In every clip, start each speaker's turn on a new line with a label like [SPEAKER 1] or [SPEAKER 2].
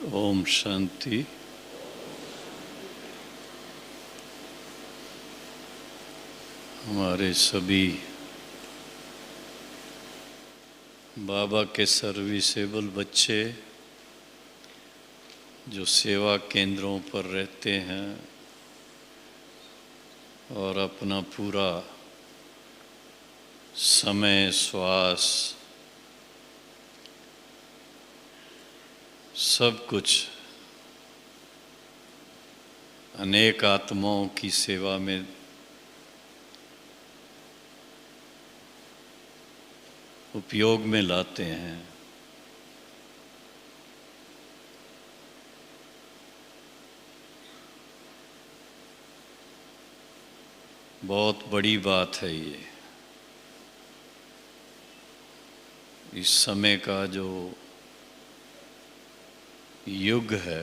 [SPEAKER 1] ओम शांति। हमारे सभी बाबा के सर्विसेबल बच्चे जो सेवा केंद्रों पर रहते हैं और अपना पूरा समय, श्वास, सब कुछ अनेक आत्माओं की सेवा में उपयोग में लाते हैं। बहुत बड़ी बात है ये। इस समय का जो युग है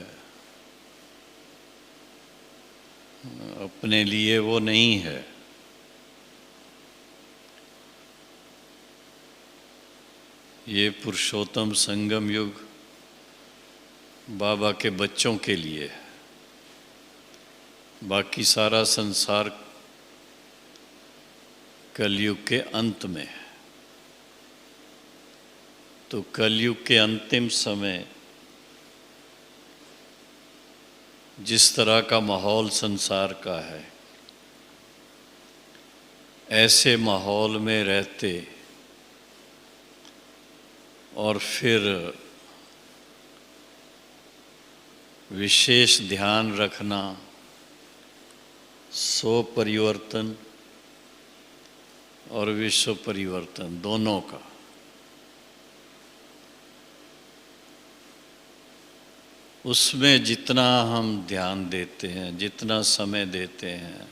[SPEAKER 1] अपने लिए वो नहीं है। ये पुरुषोत्तम संगम युग बाबा के बच्चों के लिए है। बाकी सारा संसार कलयुग के अंत में है। तो कलयुग के अंतिम समय जिस तरह का माहौल संसार का है, ऐसे माहौल में रहते और फिर विशेष ध्यान रखना स्व परिवर्तन और विश्व परिवर्तन दोनों का। उसमें जितना हम ध्यान देते हैं, जितना समय देते हैं,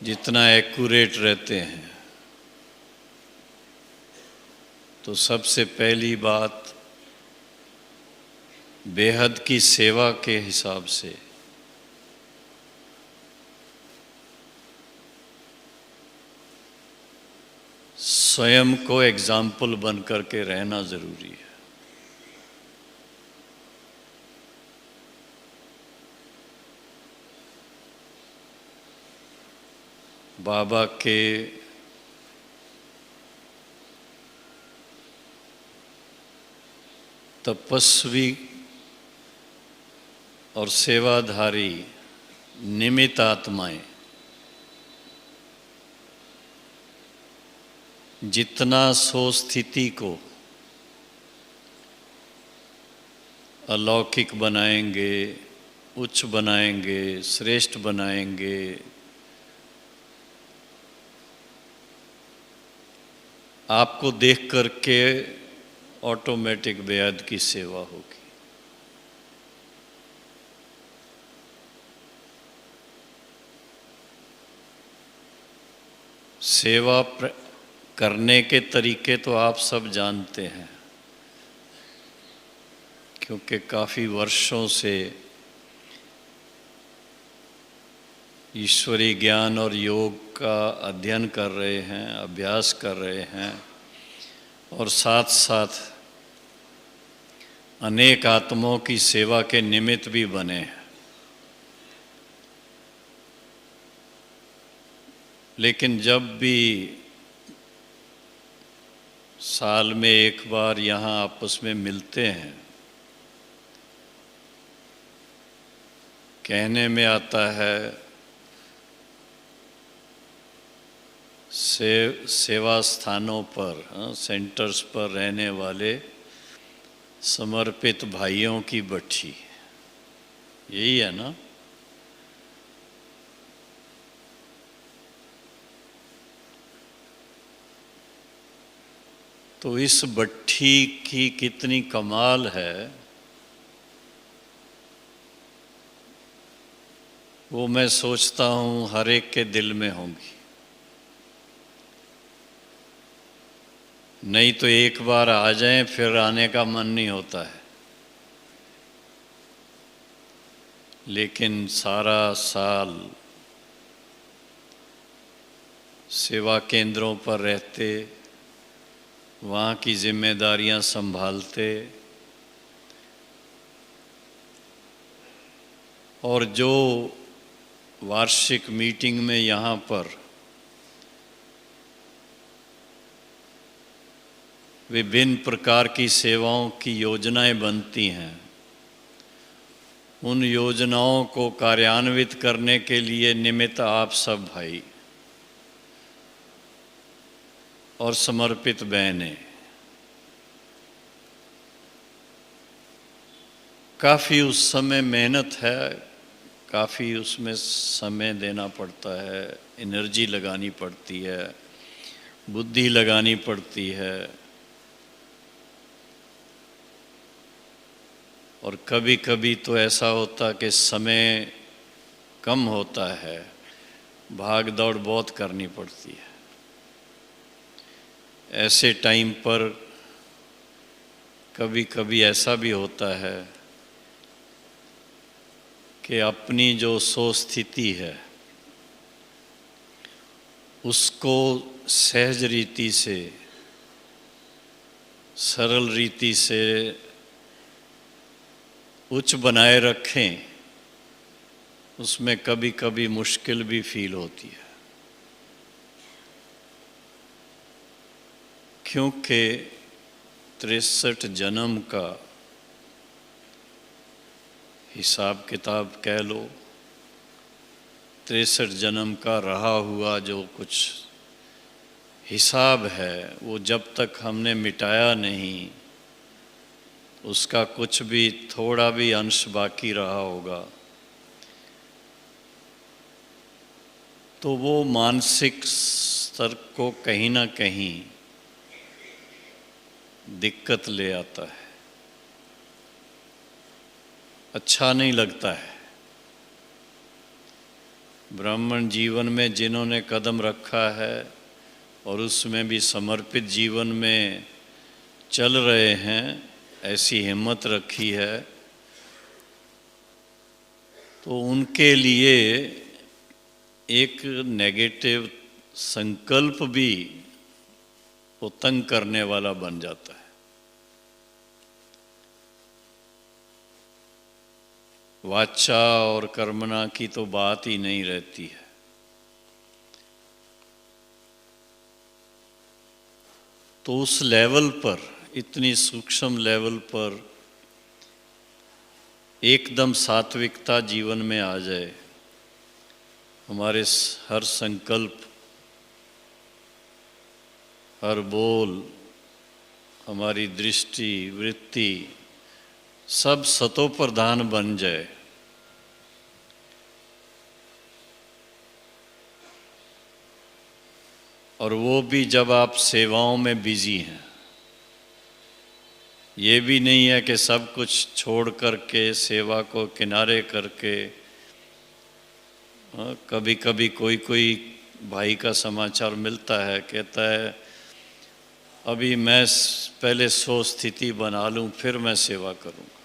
[SPEAKER 1] जितना एक्यूरेट रहते हैं, तो सबसे पहली बात बेहद की सेवा के हिसाब से स्वयं को एग्जाम्पल बन करके रहना जरूरी है। बाबा के तपस्वी और सेवाधारी निमित्त आत्माएं जितना सो स्थिति को अलौकिक बनाएंगे, उच्च बनाएंगे, श्रेष्ठ बनाएंगे, आपको देख करके ऑटोमेटिक बेहद की सेवा होगी। सेवा करने के तरीके तो आप सब जानते हैं, क्योंकि काफ़ी वर्षों से ईश्वरीय ज्ञान और योग का अध्ययन कर रहे हैं, अभ्यास कर रहे हैं और साथ साथ अनेक आत्माओं की सेवा के निमित्त भी बने हैं। लेकिन जब भी साल में एक बार यहाँ आपस में मिलते हैं, कहने में आता है सेवा स्थानों पर, सेंटर्स पर रहने वाले समर्पित भाइयों की बच्ची, यही है ना? तो इस भट्ठी की कितनी कमाल है वो मैं सोचता हूँ हर एक के दिल में होंगी। नहीं तो एक बार आ जाएं फिर आने का मन नहीं होता है। लेकिन सारा साल सेवा केंद्रों पर रहते, वहाँ की जिम्मेदारियां संभालते और जो वार्षिक मीटिंग में यहाँ पर विभिन्न प्रकार की सेवाओं की योजनाएं बनती हैं, उन योजनाओं को कार्यान्वित करने के लिए निमित्त आप सब भाई और समर्पित बहनें, काफ़ी उस समय मेहनत है, काफ़ी उसमें समय देना पड़ता है, एनर्जी लगानी पड़ती है, बुद्धि लगानी पड़ती है। और कभी कभी तो ऐसा होता कि समय कम होता है, भाग दौड़ बहुत करनी पड़ती है। ऐसे टाइम पर कभी कभी ऐसा भी होता है कि अपनी जो सो स्थिति है उसको सहज रीति से, सरल रीति से उच्च बनाए रखें, उसमें कभी कभी मुश्किल भी फील होती है, क्योंकि 63 जन्म का हिसाब किताब कह लो, 63 जन्म का रहा हुआ जो कुछ हिसाब है, वो जब तक हमने मिटाया नहीं, उसका कुछ भी थोड़ा भी अंश बाकी रहा होगा तो वो मानसिक स्तर को कहीं ना कहीं दिक्कत ले आता है, अच्छा नहीं लगता है। ब्राह्मण जीवन में जिन्होंने कदम रखा है और उसमें भी समर्पित जीवन में चल रहे हैं, ऐसी हिम्मत रखी है, तो उनके लिए एक नेगेटिव संकल्प भी वो तंग करने वाला बन जाता है। वाचा और कर्मणा की तो बात ही नहीं रहती है। तो उस लेवल पर, इतनी सूक्ष्म लेवल पर एकदम सात्विकता जीवन में आ जाए, हमारे हर संकल्प, हर बोल, हमारी दृष्टि, वृत्ति सब सतो प्रधान बन जाए, और वो भी जब आप सेवाओं में बिजी हैं। ये भी नहीं है कि सब कुछ छोड़ करके सेवा को किनारे करके, कभी कभी कोई भाई का समाचार मिलता है, कहता है अभी मैं पहले सो स्थिति बना लूं फिर मैं सेवा करूंगा।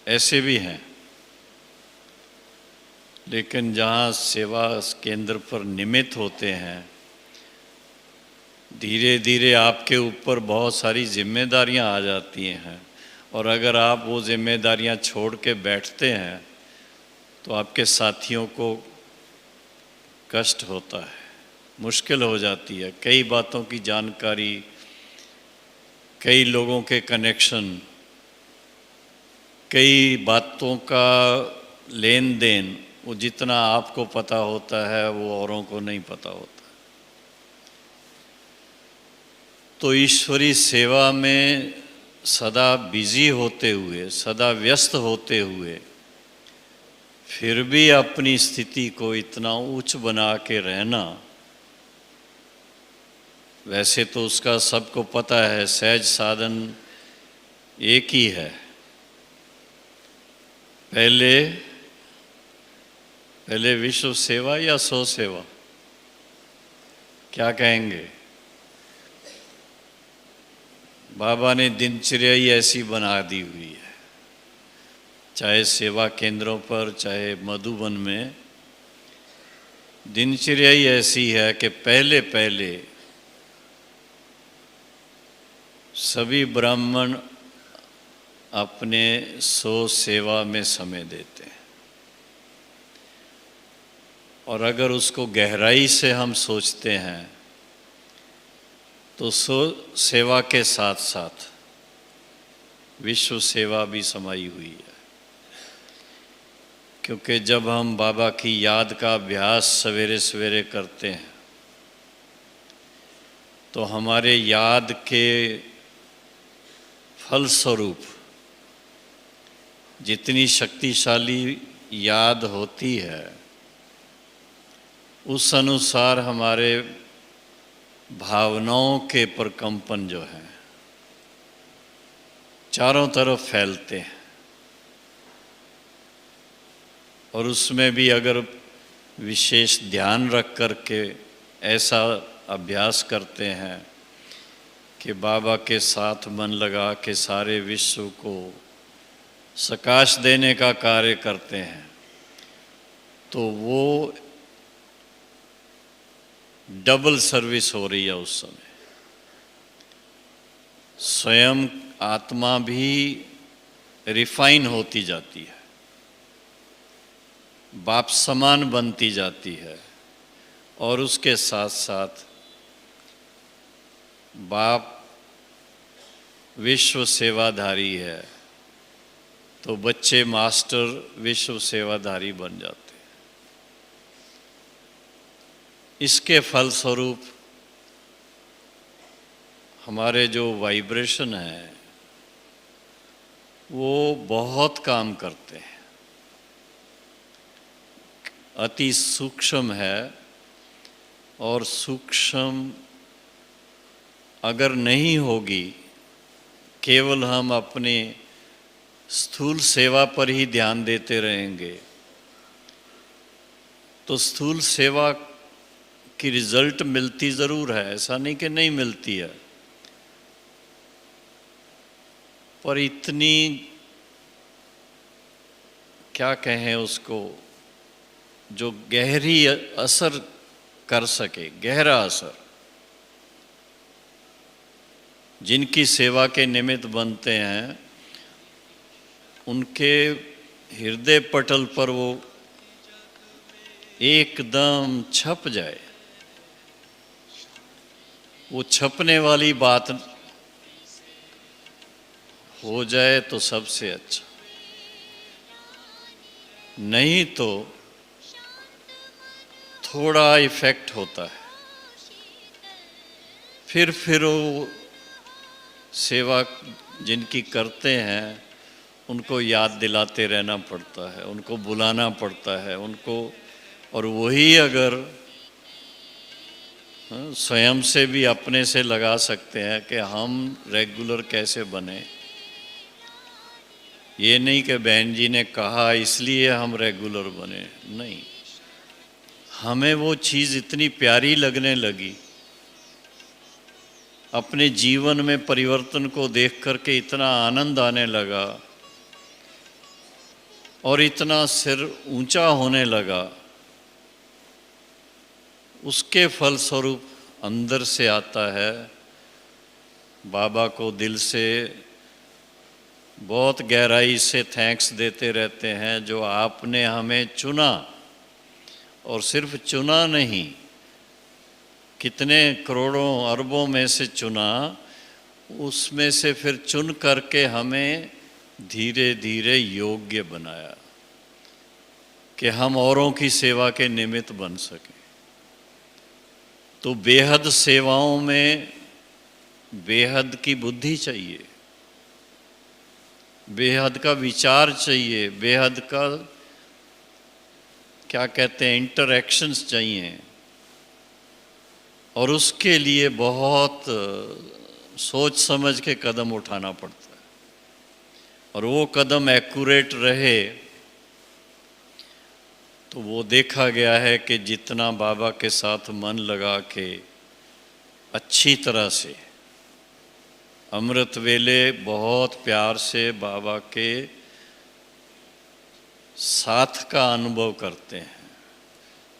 [SPEAKER 1] ऐसे भी हैं। लेकिन जहाँ सेवा केंद्र पर निमित्त होते हैं, धीरे धीरे आपके ऊपर बहुत सारी जिम्मेदारियां आ जाती हैं, और अगर आप वो जिम्मेदारियां छोड़ के बैठते हैं तो आपके साथियों को कष्ट होता है, मुश्किल हो जाती है। कई बातों की जानकारी, कई लोगों के कनेक्शन, कई बातों का लेन देन, वो जितना आपको पता होता है वो औरों को नहीं पता होता। तो ईश्वरी सेवा में सदा बिजी होते हुए, सदा व्यस्त होते हुए, फिर भी अपनी स्थिति को इतना उच्च बना के रहना, वैसे तो उसका सबको पता है, सहज साधन एक ही है। पहले विश्व सेवा या सो सेवा, क्या कहेंगे? बाबा ने दिनचर्या ही ऐसी बना दी हुई है, चाहे सेवा केंद्रों पर, चाहे मधुबन में, दिनचर्या ही ऐसी है कि पहले पहले सभी ब्राह्मण अपने सो सेवा में समय देते हैं। और अगर उसको गहराई से हम सोचते हैं तो सो सेवा के साथ साथ विश्व सेवा भी समाई हुई है। क्योंकि जब हम बाबा की याद का अभ्यास सवेरे सवेरे करते हैं तो हमारे याद के फलस्वरूप जितनी शक्तिशाली याद होती है उस अनुसार हमारे भावनाओं के प्रकंपन जो हैं चारों तरफ फैलते हैं। और उसमें भी अगर विशेष ध्यान रख कर के ऐसा अभ्यास करते हैं कि बाबा के साथ मन लगा के सारे विश्व को प्रकाश देने का कार्य करते हैं तो वो डबल सर्विस हो रही है। उस समय स्वयं आत्मा भी रिफाइन होती जाती है, बाप समान बनती जाती है, और उसके साथ साथ बाप विश्व सेवाधारी है तो बच्चे मास्टर विश्व सेवाधारी बन जाते हैं। इसके फलस्वरूप हमारे जो वाइब्रेशन है वो बहुत काम करते हैं, अति सूक्ष्म है। और सूक्ष्म अगर नहीं होगी, केवल हम अपने स्थूल सेवा पर ही ध्यान देते रहेंगे तो स्थूल सेवा की रिजल्ट मिलती ज़रूर है, ऐसा नहीं कि नहीं मिलती है, पर इतनी क्या कहें उसको जो गहरी असर कर सके, गहरा असर, जिनकी सेवा के निमित्त बनते हैं उनके हृदय पटल पर वो एकदम छप जाए। वो छपने वाली बात हो जाए तो सबसे अच्छा, नहीं तो थोड़ा इफेक्ट होता है। फिर वो सेवा जिनकी करते हैं उनको याद दिलाते रहना पड़ता है, उनको बुलाना पड़ता है उनको। और वही अगर स्वयं से भी अपने से लगा सकते हैं कि हम रेगुलर कैसे बने। ये नहीं कि बहन जी ने कहा इसलिए हम रेगुलर बने, नहीं, हमें वो चीज़ इतनी प्यारी लगने लगी, अपने जीवन में परिवर्तन को देख करके इतना आनंद आने लगा और इतना सिर ऊंचा होने लगा। उसके फलस्वरूप अंदर से आता है, बाबा को दिल से बहुत गहराई से थैंक्स देते रहते हैं जो आपने हमें चुना, और सिर्फ चुना नहीं, कितने करोड़ों अरबों में से चुना, उसमें से फिर चुन करके हमें धीरे धीरे योग्य बनाया कि हम औरों की सेवा के निमित्त बन सकें। तो बेहद सेवाओं में बेहद की बुद्धि चाहिए, बेहद का विचार चाहिए, बेहद का क्या कहते हैं इंटरैक्शंस चाहिए, और उसके लिए बहुत सोच समझ के कदम उठाना पड़ता है। और वो कदम एक्यूरेट रहे तो वो देखा गया है कि जितना बाबा के साथ मन लगा के अच्छी तरह से अमृत वेले बहुत प्यार से बाबा के साथ का अनुभव करते हैं,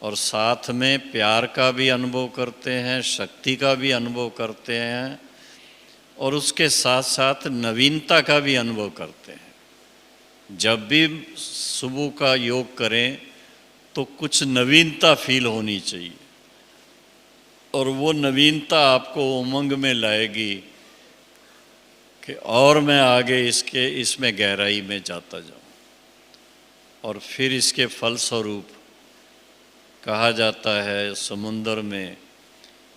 [SPEAKER 1] और साथ में प्यार का भी अनुभव करते हैं, शक्ति का भी अनुभव करते हैं, और उसके साथ साथ नवीनता का भी अनुभव करते हैं। जब भी सुबह का योग करें तो कुछ नवीनता फील होनी चाहिए, और वो नवीनता आपको उमंग में लाएगी कि और मैं आगे इसमें गहराई में जाता जाऊं। और फिर इसके फलस्वरूप कहा जाता है, समुंदर में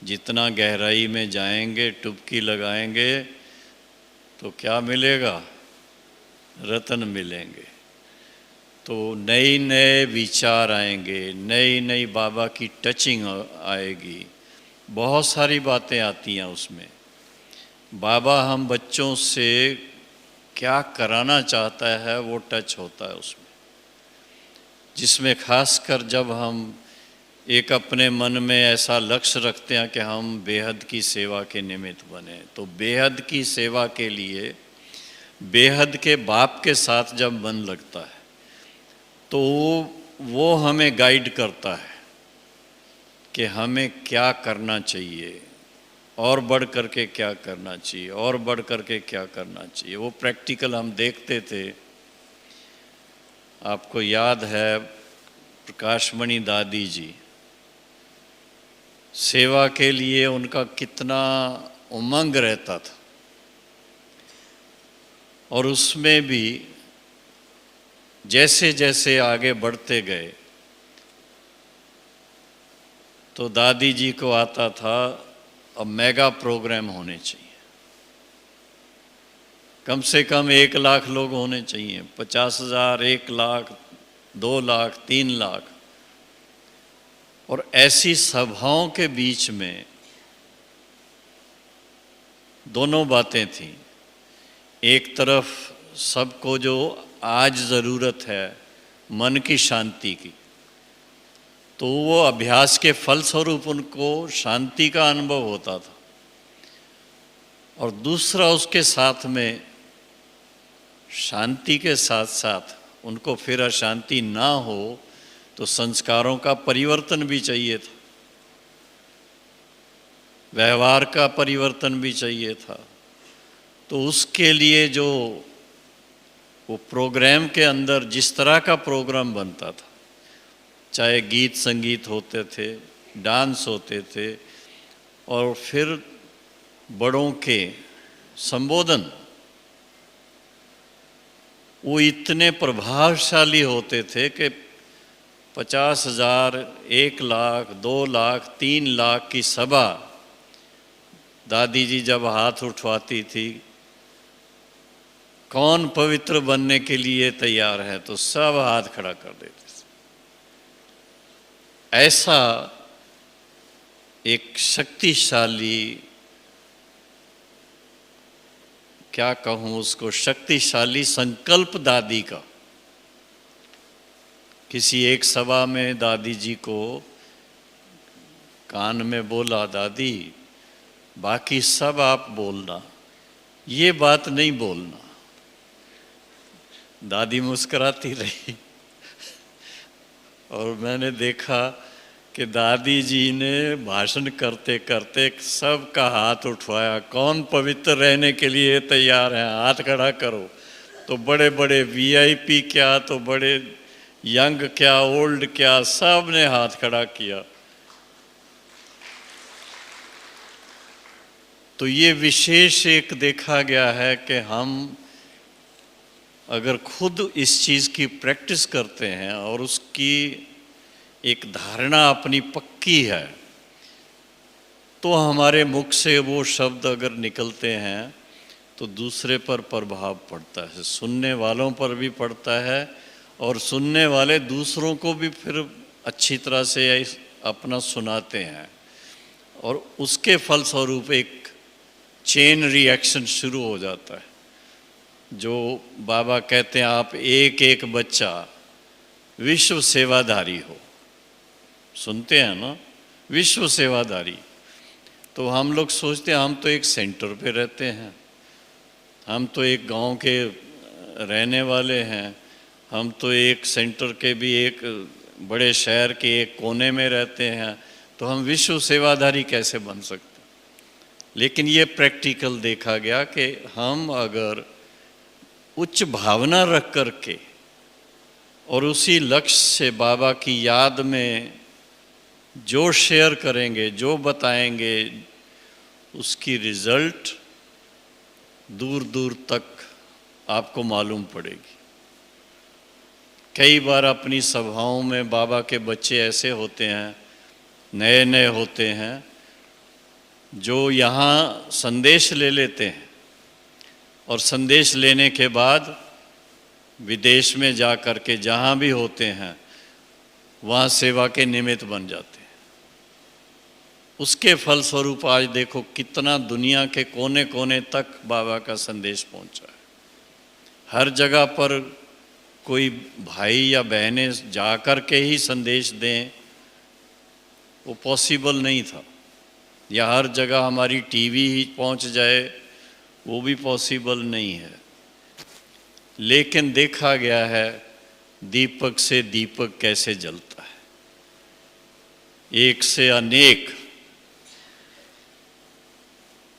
[SPEAKER 1] जितना गहराई में जाएंगे, डुबकी लगाएंगे, तो क्या मिलेगा? रत्न मिलेंगे। तो नए नए विचार आएंगे, नई नई बाबा की टचिंग आएगी, बहुत सारी बातें आती हैं उसमें। बाबा हम बच्चों से क्या कराना चाहता है वो टच होता है उसमें, जिसमें खासकर जब हम एक अपने मन में ऐसा लक्ष्य रखते हैं कि हम बेहद की सेवा के निमित्त बने, तो बेहद की सेवा के लिए बेहद के बाप के साथ जब मन लगता है तो वो हमें गाइड करता है कि हमें क्या करना चाहिए, और बढ़ करके क्या करना चाहिए, और बढ़ करके क्या करना चाहिए। वो प्रैक्टिकल हम देखते थे। आपको याद है प्रकाशमणि दादी जी, सेवा के लिए उनका कितना उमंग रहता था, और उसमें भी जैसे जैसे आगे बढ़ते गए तो दादी जी को आता था अब मेगा प्रोग्राम होने चाहिए, कम से कम 1 लाख लोग होने चाहिए, 50,000, 1 लाख, 2 लाख, 3 लाख। और ऐसी सभाओं के बीच में दोनों बातें थीं। एक तरफ सबको जो आज ज़रूरत है मन की शांति की, तो वो अभ्यास के फलस्वरूप उनको शांति का अनुभव होता था, और दूसरा उसके साथ में शांति के साथ साथ उनको फिर अशांति ना हो तो संस्कारों का परिवर्तन भी चाहिए था, व्यवहार का परिवर्तन भी चाहिए था। तो उसके लिए जो वो प्रोग्राम के अंदर जिस तरह का प्रोग्राम बनता था, चाहे गीत संगीत होते थे, डांस होते थे, और फिर बड़ों के संबोधन, वो इतने प्रभावशाली होते थे कि 50,000, 1 लाख, 2 लाख, 3 लाख की सभा दादी जी जब हाथ उठवाती थी, कौन पवित्र बनने के लिए तैयार है, तो सब हाथ खड़ा कर देते थे। ऐसा एक शक्तिशाली, क्या कहूँ उसको, शक्तिशाली संकल्प दादी का। किसी एक सभा में दादी जी को कान में बोला, दादी बाकी सब आप बोलना, ये बात नहीं बोलना। दादी मुस्कुराती रही और मैंने देखा कि दादी जी ने भाषण करते करते सबका हाथ उठवाया, कौन पवित्र रहने के लिए तैयार है, हाथ खड़ा करो। तो बड़े बड़े वीआईपी क्या, तो बड़े यंग क्या, ओल्ड क्या, सब ने हाथ खड़ा किया। तो ये विशेष एक देखा गया है कि हम अगर खुद इस चीज़ की प्रैक्टिस करते हैं और उसकी एक धारणा अपनी पक्की है, तो हमारे मुख से वो शब्द अगर निकलते हैं तो दूसरे पर प्रभाव पड़ता है, सुनने वालों पर भी पड़ता है, और सुनने वाले दूसरों को भी फिर अच्छी तरह से अपना सुनाते हैं, और उसके फलस्वरूप एक चेन रिएक्शन शुरू हो जाता है। जो बाबा कहते हैं, आप एक एक बच्चा विश्व सेवाधारी हो, सुनते हैं ना, विश्व सेवाधारी। तो हम लोग सोचते हैं हम तो एक सेंटर पे रहते हैं, हम तो एक गांव के रहने वाले हैं, हम तो एक सेंटर के भी एक बड़े शहर के एक कोने में रहते हैं, तो हम विश्व सेवाधारी कैसे बन सकते? लेकिन ये प्रैक्टिकल देखा गया कि हम अगर उच्च भावना रख कर के और उसी लक्ष्य से बाबा की याद में जो शेयर करेंगे, जो बताएंगे, उसकी रिजल्ट दूर दूर तक आपको मालूम पड़ेगी। कई बार अपनी सभाओं में बाबा के बच्चे ऐसे होते हैं, नए नए होते हैं, जो यहाँ संदेश ले लेते हैं और संदेश लेने के बाद विदेश में जा कर के जहाँ भी होते हैं वहाँ सेवा के निमित्त बन जाते हैं। उसके फलस्वरूप आज देखो कितना दुनिया के कोने कोने तक बाबा का संदेश पहुँचा है। हर जगह पर कोई भाई या बहनें जा कर के ही संदेश दें, वो पॉसिबल नहीं था, या हर जगह हमारी टीवी ही पहुंच जाए, वो भी पॉसिबल नहीं है। लेकिन देखा गया है दीपक से दीपक कैसे जलता है, एक से अनेक।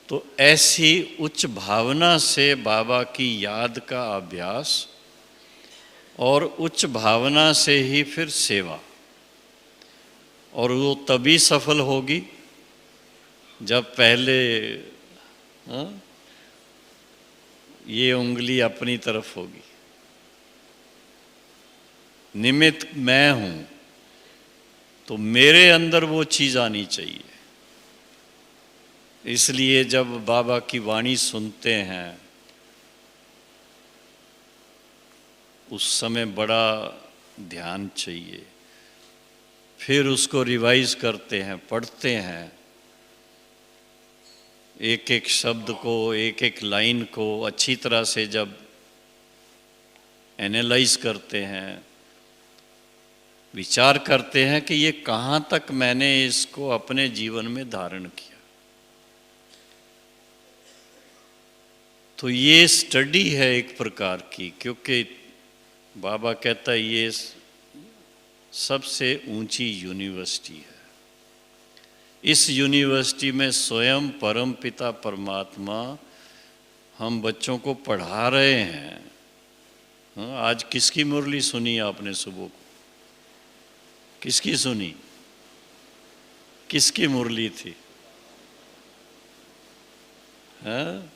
[SPEAKER 1] तो ऐसी उच्च भावना से बाबा की याद का अभ्यास और उच्च भावना से ही फिर सेवा, और वो तभी सफल होगी जब पहले ये उंगली अपनी तरफ होगी। निमित्त मैं हूँ, तो मेरे अंदर वो चीज़ आनी चाहिए। इसलिए जब बाबा की वाणी सुनते हैं उस समय बड़ा ध्यान चाहिए, फिर उसको रिवाइज करते हैं, पढ़ते हैं, एक एक शब्द को, एक एक लाइन को अच्छी तरह से जब एनालाइज करते हैं, विचार करते हैं कि ये कहाँ तक मैंने इसको अपने जीवन में धारण किया। तो ये स्टडी है एक प्रकार की, क्योंकि बाबा कहता है ये सबसे ऊंची यूनिवर्सिटी है। इस यूनिवर्सिटी में स्वयं परम पिता परमात्मा हम बच्चों को पढ़ा रहे हैं। आज किसकी मुरली सुनी आपने सुबह को? किसकी सुनी? किसकी मुरली थी? हाँ?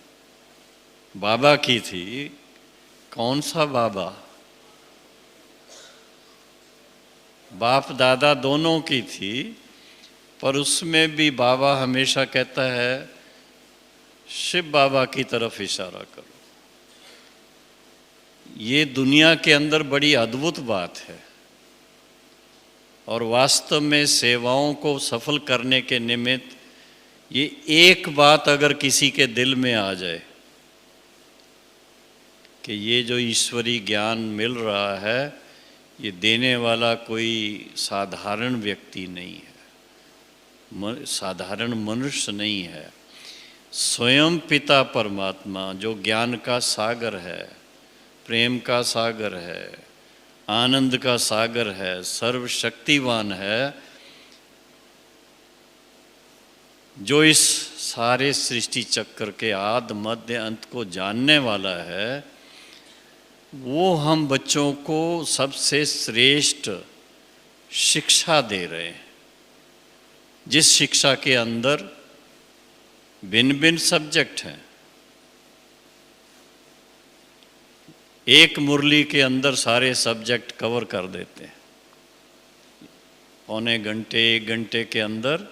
[SPEAKER 1] बाबा की थी। कौन सा बाबा? बाप दादा दोनों की थी, पर उसमें भी बाबा हमेशा कहता है शिव बाबा की तरफ इशारा करो। ये दुनिया के अंदर बड़ी अद्भुत बात है, और वास्तव में सेवाओं को सफल करने के निमित्त ये एक बात अगर किसी के दिल में आ जाए कि ये जो ईश्वरी ज्ञान मिल रहा है, ये देने वाला कोई साधारण व्यक्ति नहीं है, साधारण मनुष्य नहीं है। स्वयं पिता परमात्मा जो ज्ञान का सागर है, प्रेम का सागर है, आनंद का सागर है, सर्वशक्तिवान है, जो इस सारे सृष्टि चक्र के आदि मध्य अंत को जानने वाला है, वो हम बच्चों को सबसे श्रेष्ठ शिक्षा दे रहे हैं, जिस शिक्षा के अंदर भिन्न भिन्न सब्जेक्ट हैं। एक मुरली के अंदर सारे सब्जेक्ट कवर कर देते हैं। पौने घंटे, एक घंटे के अंदर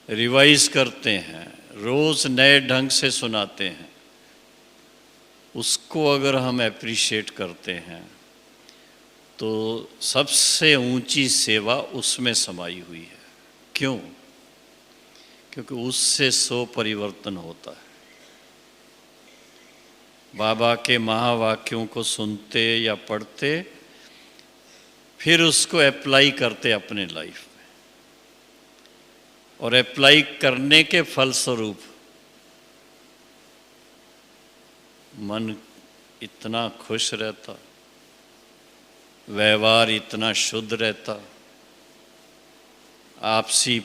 [SPEAKER 1] रिवाइज करते हैं, रोज नए ढंग से सुनाते हैं। उसको अगर हम एप्रिशिएट करते हैं तो सबसे ऊंची सेवा उसमें समाई हुई है। क्यों? क्योंकि उससे 100 परिवर्तन होता है। बाबा के महावाक्यों को सुनते या पढ़ते, फिर उसको अप्लाई करते अपने लाइफ में, और अप्लाई करने के फलस्वरूप मन इतना खुश रहता, व्यवहार इतना शुद्ध रहता, आपसी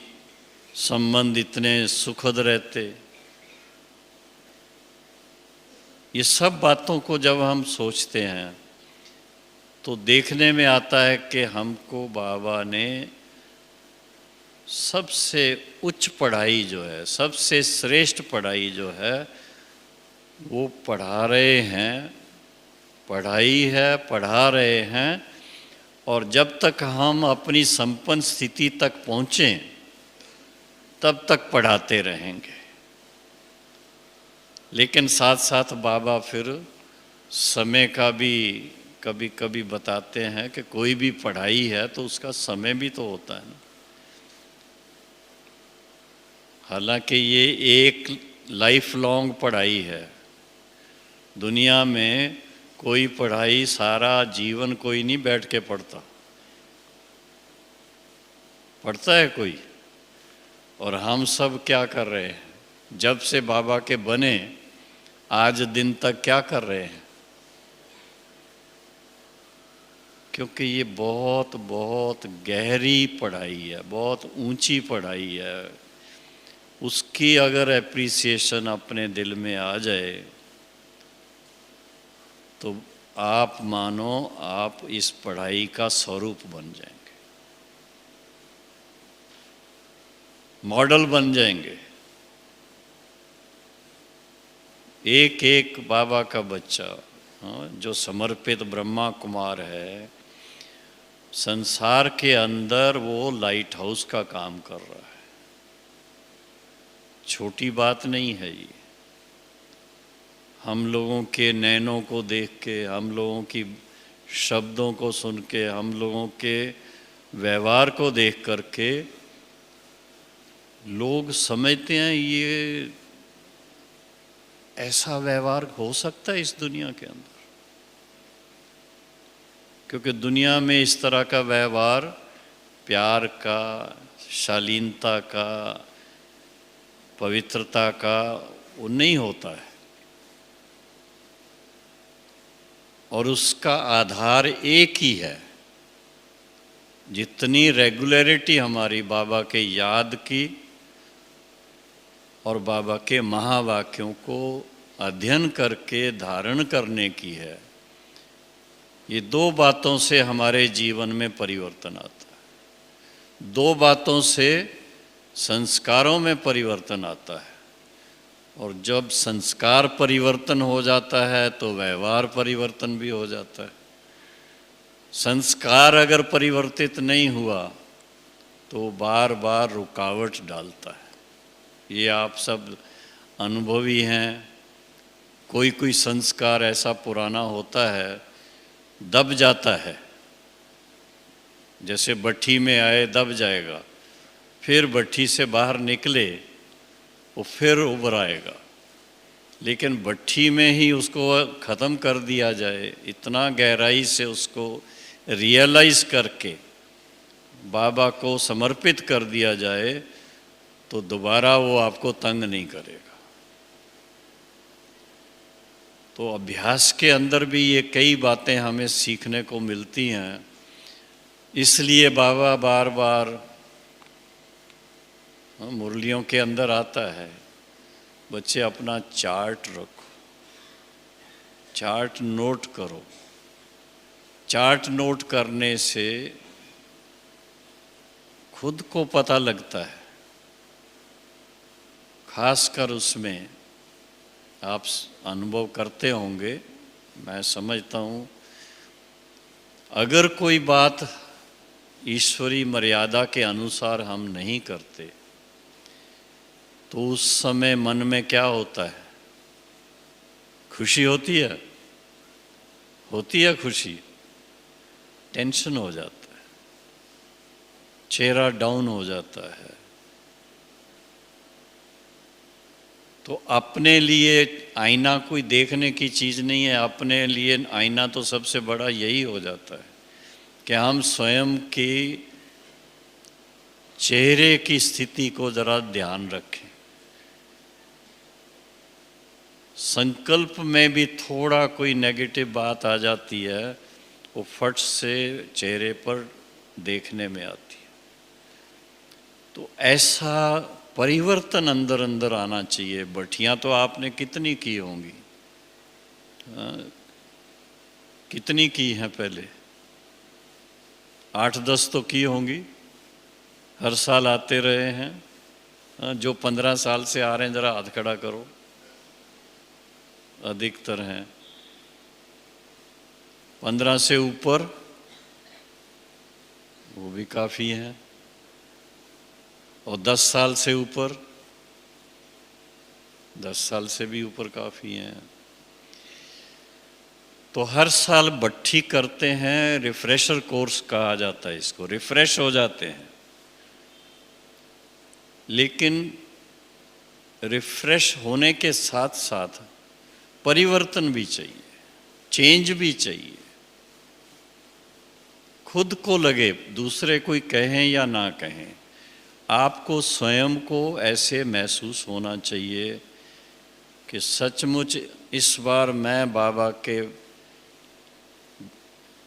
[SPEAKER 1] संबंध इतने सुखद रहते। ये सब बातों को जब हम सोचते हैं तो देखने में आता है कि हमको बाबा ने सबसे उच्च पढ़ाई जो है, सबसे श्रेष्ठ पढ़ाई जो है वो पढ़ा रहे हैं, पढ़ाई है, पढ़ा रहे हैं। और जब तक हम अपनी संपन्न स्थिति तक पहुँचें तब तक पढ़ाते रहेंगे। लेकिन साथ साथ बाबा फिर समय का भी कभी कभी बताते हैं कि कोई भी पढ़ाई है तो उसका समय भी तो होता है ना। हालांकि ये एक लाइफ लॉन्ग पढ़ाई है। दुनिया में कोई पढ़ाई सारा जीवन कोई नहीं बैठ के पढ़ता है कोई। और हम सब क्या कर रहे हैं, जब से बाबा के बने आज दिन तक क्या कर रहे हैं? क्योंकि ये बहुत बहुत गहरी पढ़ाई है, बहुत ऊंची पढ़ाई है। उसकी अगर एप्रिसिएशन अपने दिल में आ जाए तो आप मानो आप इस पढ़ाई का स्वरूप बन जाएंगे, मॉडल बन जाएंगे। एक एक बाबा का बच्चा, जो समर्पित ब्रह्मा कुमार है, संसार के अंदर वो लाइट हाउस का काम कर रहा है। छोटी बात नहीं है ये। हम लोगों के नैनों को देख के, हम लोगों की शब्दों को सुन के, हम लोगों के व्यवहार को देख करके लोग समझते हैं ये ऐसा व्यवहार हो सकता है इस दुनिया के अंदर। क्योंकि दुनिया में इस तरह का व्यवहार प्यार का, शालीनता का, पवित्रता का वो नहीं होता है। और उसका आधार एक ही है। जितनी रेगुलरिटी हमारी बाबा के याद की और बाबा के महावाक्यों को अध्ययन करके धारण करने की है, ये दो बातों से हमारे जीवन में परिवर्तन आता है। दो बातों से संस्कारों में परिवर्तन आता है। और जब संस्कार परिवर्तन हो जाता है तो व्यवहार परिवर्तन भी हो जाता है। संस्कार अगर परिवर्तित नहीं हुआ तो बार बार रुकावट डालता है। ये आप सब अनुभवी हैं। कोई कोई संस्कार ऐसा पुराना होता है, दब जाता है। जैसे भट्ठी में आए दब जाएगा, फिर भट्ठी से बाहर निकले वो फिर उभर आएगा। लेकिन भट्ठी में ही उसको ख़त्म कर दिया जाए, इतना गहराई से उसको रियलाइज़ करके बाबा को समर्पित कर दिया जाए तो दोबारा वो आपको तंग नहीं करेगा। तो अभ्यास के अंदर भी ये कई बातें हमें सीखने को मिलती हैं। इसलिए बाबा बार बार मुरलियों के अंदर आता है, बच्चे अपना चार्ट रखो, चार्ट नोट करो। चार्ट नोट करने से खुद को पता लगता है। खासकर उसमें आप अनुभव करते होंगे, मैं समझता हूँ, अगर कोई बात ईश्वरी मर्यादा के अनुसार हम नहीं करते तो उस समय मन में क्या होता है? खुशी होती है? होती है खुशी? टेंशन हो जाता है, चेहरा डाउन हो जाता है। तो अपने लिए आईना कोई देखने की चीज़ नहीं है। अपने लिए आईना तो सबसे बड़ा यही हो जाता है कि हम स्वयं की चेहरे की स्थिति को ज़रा ध्यान रखें। संकल्प में भी थोड़ा कोई नेगेटिव बात आ जाती है, वो फट से चेहरे पर देखने में आती है। तो ऐसा परिवर्तन अंदर अंदर आना चाहिए। बठियाँ तो आपने कितनी की होंगी, कितनी की हैं पहले? 8-10 तो की होंगी, हर साल आते रहे हैं। जो 15 साल से आ रहे हैं जरा हाथ खड़ा करो, अधिकतर हैं। 15 से ऊपर वो भी काफ़ी हैं, और 10 साल से ऊपर, 10 साल से भी ऊपर काफ़ी हैं। तो हर साल बट्ठी करते हैं, रिफ्रेशर कोर्स कहा जाता है इसको, रिफ्रेश हो जाते हैं। लेकिन रिफ्रेश होने के साथ साथ परिवर्तन भी चाहिए, चेंज भी चाहिए। खुद को लगे, दूसरे कोई कहें या ना कहें, आपको स्वयं को ऐसे महसूस होना चाहिए कि सचमुच इस बार मैं बाबा के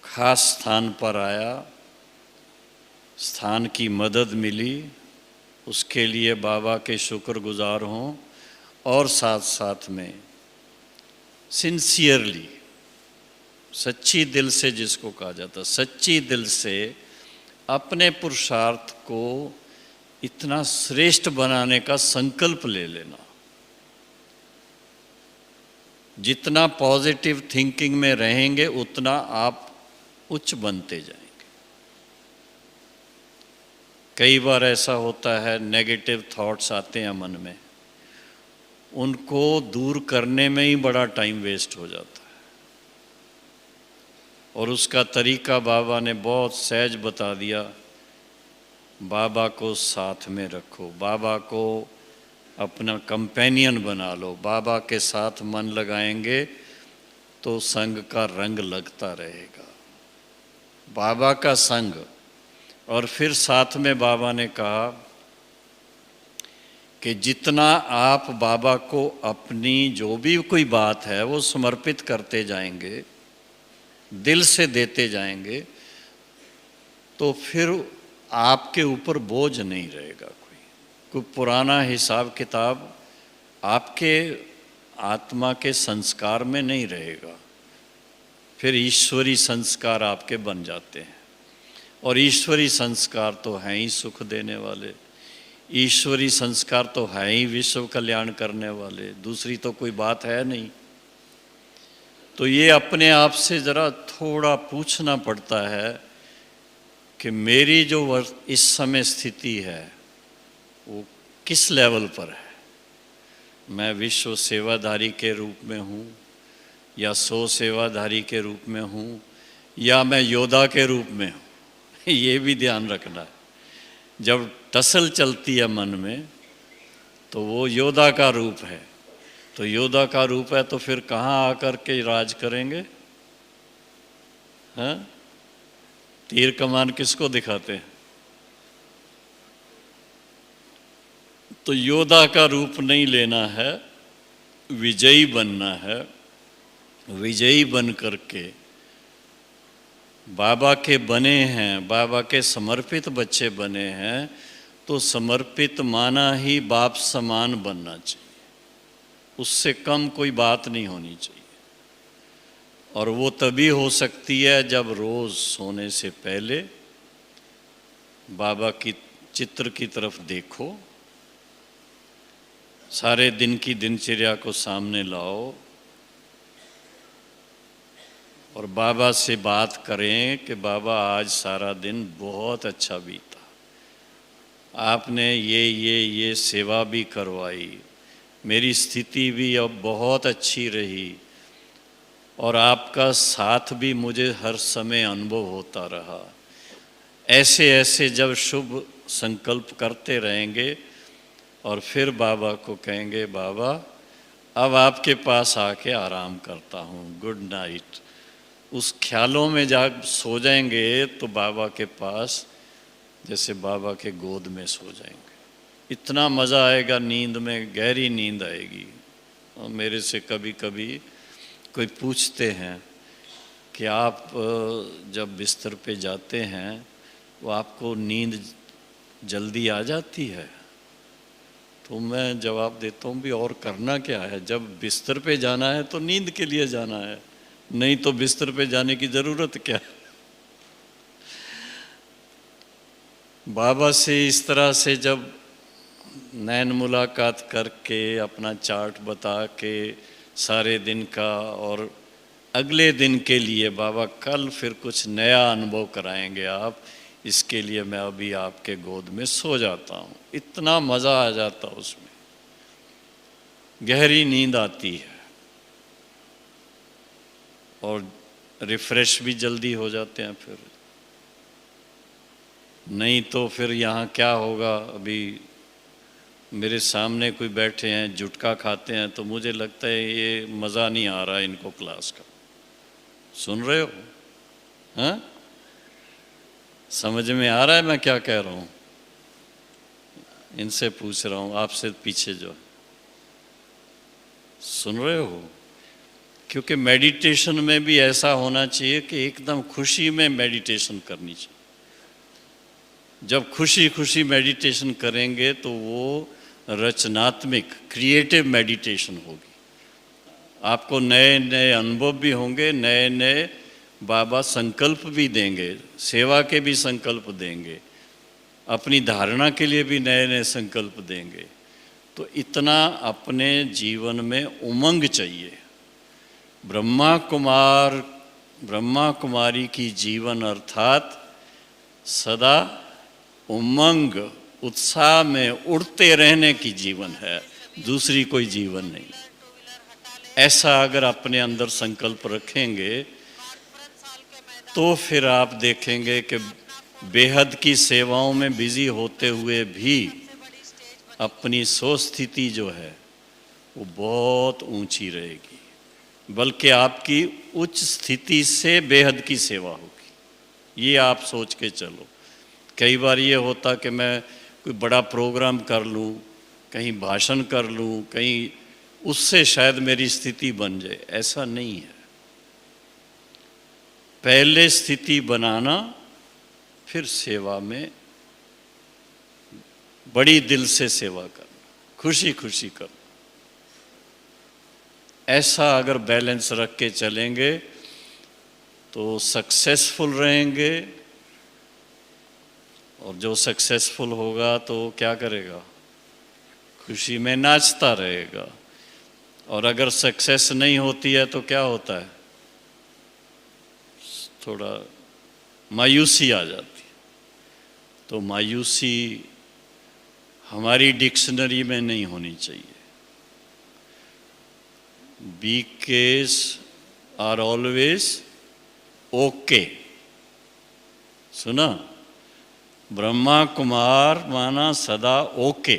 [SPEAKER 1] खास स्थान पर आया, स्थान की मदद मिली, उसके लिए बाबा के शुक्रगुजार हों, और साथ साथ में सिंसियरली, सच्ची दिल से, जिसको कहा जाता, सच्ची दिल से अपने पुरुषार्थ को इतना श्रेष्ठ बनाने का संकल्प ले लेना। जितना पॉजिटिव थिंकिंग में रहेंगे उतना आप उच्च बनते जाएंगे। कई बार ऐसा होता है, नेगेटिव थॉट्स आते हैं मन में, उनको दूर करने में ही बड़ा टाइम वेस्ट हो जाता है। और उसका तरीका बाबा ने बहुत सहज बता दिया। बाबा को साथ में रखो, बाबा को अपना कंपेनियन बना लो। बाबा के साथ मन लगाएंगे तो संग का रंग लगता रहेगा, बाबा का संग। और फिर साथ में बाबा ने कहा कि जितना आप बाबा को अपनी जो भी कोई बात है वो समर्पित करते जाएंगे, दिल से देते जाएंगे, तो फिर आपके ऊपर बोझ नहीं रहेगा। कोई पुराना हिसाब किताब आपके आत्मा के संस्कार में नहीं रहेगा। फिर ईश्वरी संस्कार आपके बन जाते हैं, और ईश्वरी संस्कार तो हैं ही सुख देने वाले, ईश्वरी संस्कार तो है ही विश्व कल्याण करने वाले, दूसरी तो कोई बात है नहीं। तो ये अपने आप से ज़रा थोड़ा पूछना पड़ता है कि मेरी जो इस समय स्थिति है वो किस लेवल पर है। मैं विश्व सेवाधारी के रूप में हूँ, या 100 सेवाधारी के रूप में हूँ, या मैं योद्धा के रूप में हूँ। ये भी ध्यान रखना है। जब टसल चलती है मन में तो वो योद्धा का रूप है। तो योद्धा का रूप है तो फिर कहाँ आकर के राज करेंगे? हाँ, तीर कमान किसको दिखाते हैं? तो योद्धा का रूप नहीं लेना है, विजयी बनना है। विजयी बन करके बाबा के बने हैं, बाबा के समर्पित बच्चे बने हैं, तो समर्पित माना ही बाप समान बनना चाहिए। उससे कम कोई बात नहीं होनी चाहिए। और वो तभी हो सकती है जब रोज़ सोने से पहले बाबा की चित्र की तरफ देखो, सारे दिन की दिनचर्या को सामने लाओ, और बाबा से बात करें कि बाबा आज सारा दिन बहुत अच्छा बीता, आपने ये सेवा भी करवाई, मेरी स्थिति भी अब बहुत अच्छी रही, और आपका साथ भी मुझे हर समय अनुभव होता रहा। ऐसे ऐसे जब शुभ संकल्प करते रहेंगे और फिर बाबा को कहेंगे, बाबा अब आपके पास आके आराम करता हूँ, गुड नाइट। उस ख्यालों में जाग सो जाएंगे तो बाबा के पास जैसे बाबा के गोद में सो जाएंगे। इतना मज़ा आएगा, नींद में गहरी नींद आएगी। और मेरे से कभी कभी कोई पूछते हैं कि आप जब बिस्तर पे जाते हैं वो आपको नींद जल्दी आ जाती है। तो मैं जवाब देता हूँ भी और करना क्या है, जब बिस्तर पे जाना है तो नींद के लिए जाना है, नहीं तो बिस्तर पे जाने की ज़रूरत क्या है। बाबा से इस तरह से जब नैन मुलाकात करके अपना चार्ट बता के सारे दिन का, और अगले दिन के लिए बाबा कल फिर कुछ नया अनुभव कराएंगे आप, इसके लिए मैं अभी आपके गोद में सो जाता हूँ। इतना मज़ा आ जाता उसमें, गहरी नींद आती है और रिफ्रेश भी जल्दी हो जाते हैं। फिर नहीं तो फिर यहाँ क्या होगा, अभी मेरे सामने कोई बैठे हैं जुटका खाते हैं तो मुझे लगता है ये मज़ा नहीं आ रहा है इनको क्लास का। सुन रहे हो? हाँ, समझ में आ रहा है मैं क्या कह रहा हूँ? इनसे पूछ रहा हूँ, आपसे पीछे जो सुन रहे हो? क्योंकि मेडिटेशन में भी ऐसा होना चाहिए कि एकदम खुशी में मेडिटेशन करनी चाहिए। जब खुशी खुशी मेडिटेशन करेंगे तो वो रचनात्मक क्रिएटिव मेडिटेशन होगी। आपको नए नए अनुभव भी होंगे, नए नए बाबा संकल्प भी देंगे, सेवा के भी संकल्प देंगे, अपनी धारणा के लिए भी नए नए संकल्प देंगे। तो इतना अपने जीवन में उमंग चाहिए। ब्रह्मा कुमारी की जीवन अर्थात सदा उमंग उत्साह में उड़ते रहने की जीवन है, दूसरी कोई जीवन नहीं। ऐसा अगर अपने अंदर संकल्प रखेंगे तो फिर आप देखेंगे कि बेहद की सेवाओं में बिजी होते हुए भी अपनी स्वस्थिति जो है वो बहुत ऊंची रहेगी, बल्कि आपकी उच्च स्थिति से बेहद की सेवा होगी। ये आप सोच के चलो। कई बार ये होता कि मैं कोई बड़ा प्रोग्राम कर लूँ, कहीं भाषण कर लूँ, कहीं उससे शायद मेरी स्थिति बन जाए। ऐसा नहीं है। पहले स्थिति बनाना, फिर सेवा में बड़ी दिल से सेवा करना, खुशी खुशी करना। ऐसा अगर बैलेंस रख के चलेंगे तो सक्सेसफुल रहेंगे। और जो सक्सेसफुल होगा तो क्या करेगा? खुशी में नाचता रहेगा। और अगर सक्सेस नहीं होती है तो क्या होता है? थोड़ा मायूसी आ जाती है। तो मायूसी हमारी डिक्शनरी में नहीं होनी चाहिए। BKs are always okay. सुना? ब्रह्मा कुमार माना सदा ओके।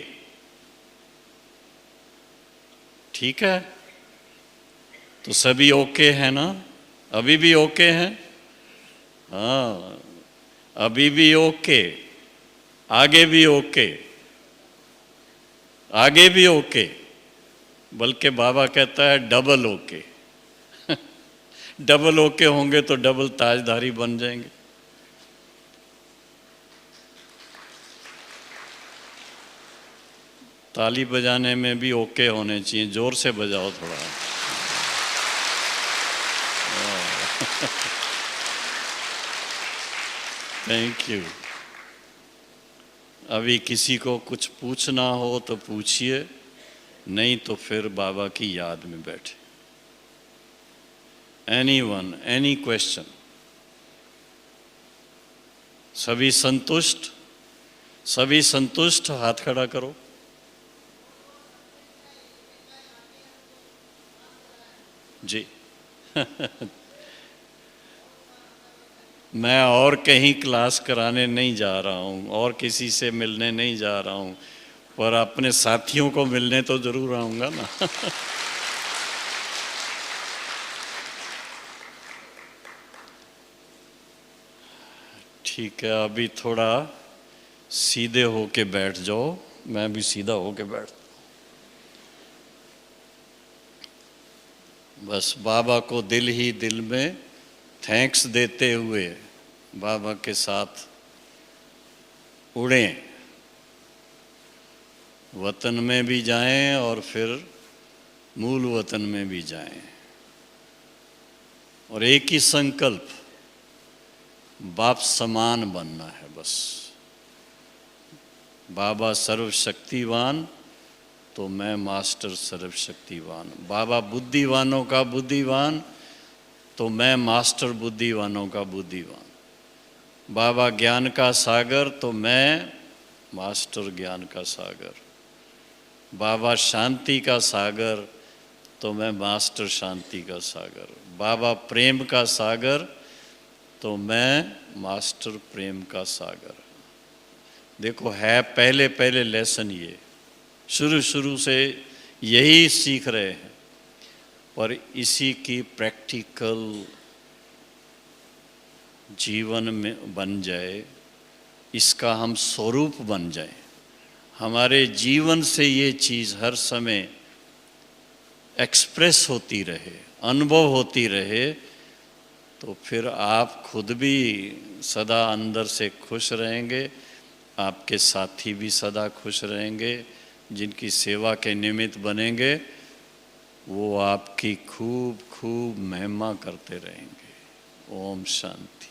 [SPEAKER 1] ठीक है, तो सभी ओके है ना? अभी भी ओके हैं? हाँ, अभी भी ओके, आगे भी ओके, आगे भी ओके, बल्कि बाबा कहता है डबल ओके। डबल ओके होंगे तो डबल ताजधारी बन जाएंगे। ताली बजाने में भी ओके होने चाहिए, जोर से बजाओ थोड़ा। Thank you. अभी किसी को कुछ पूछना हो तो पूछिए, नहीं तो फिर बाबा की याद में बैठे। Anyone, any question? सभी संतुष्ट? सभी संतुष्ट? हाथ खड़ा करो। जी। मैं और कहीं क्लास कराने नहीं जा रहा हूँ, और किसी से मिलने नहीं जा रहा हूँ, पर अपने साथियों को मिलने तो जरूर आऊँगा ना। ठीक है, अभी थोड़ा सीधे होके बैठ जाओ। मैं भी सीधा होके बैठता हूँ। बस बाबा को दिल ही दिल में थैंक्स देते हुए बाबा के साथ उड़ें। वतन में भी जाएं और फिर मूल वतन में भी जाएं, और एक ही संकल्प, बाप समान बनना है बस। बाबा सर्वशक्तिवान तो मैं मास्टर सर्वशक्तिवान, बाबा बुद्धिवानों का बुद्धिवान तो मैं मास्टर बुद्धिवानों का बुद्धिवान, बाबा ज्ञान का सागर तो मैं मास्टर ज्ञान का सागर, बाबा शांति का सागर तो मैं मास्टर शांति का सागर, बाबा प्रेम का सागर तो मैं मास्टर प्रेम का सागर। देखो, है पहले पहले लेसन ये, शुरू से यही सीख रहे हैं, पर इसी की प्रैक्टिकल जीवन में बन जाए, इसका हम स्वरूप बन जाए, हमारे जीवन से ये चीज़ हर समय एक्सप्रेस होती रहे, अनुभव होती रहे, तो फिर आप खुद भी सदा अंदर से खुश रहेंगे, आपके साथी भी सदा खुश रहेंगे, जिनकी सेवा के निमित्त बनेंगे वो आपकी खूब खूब महिमा करते रहेंगे। ओम शांति।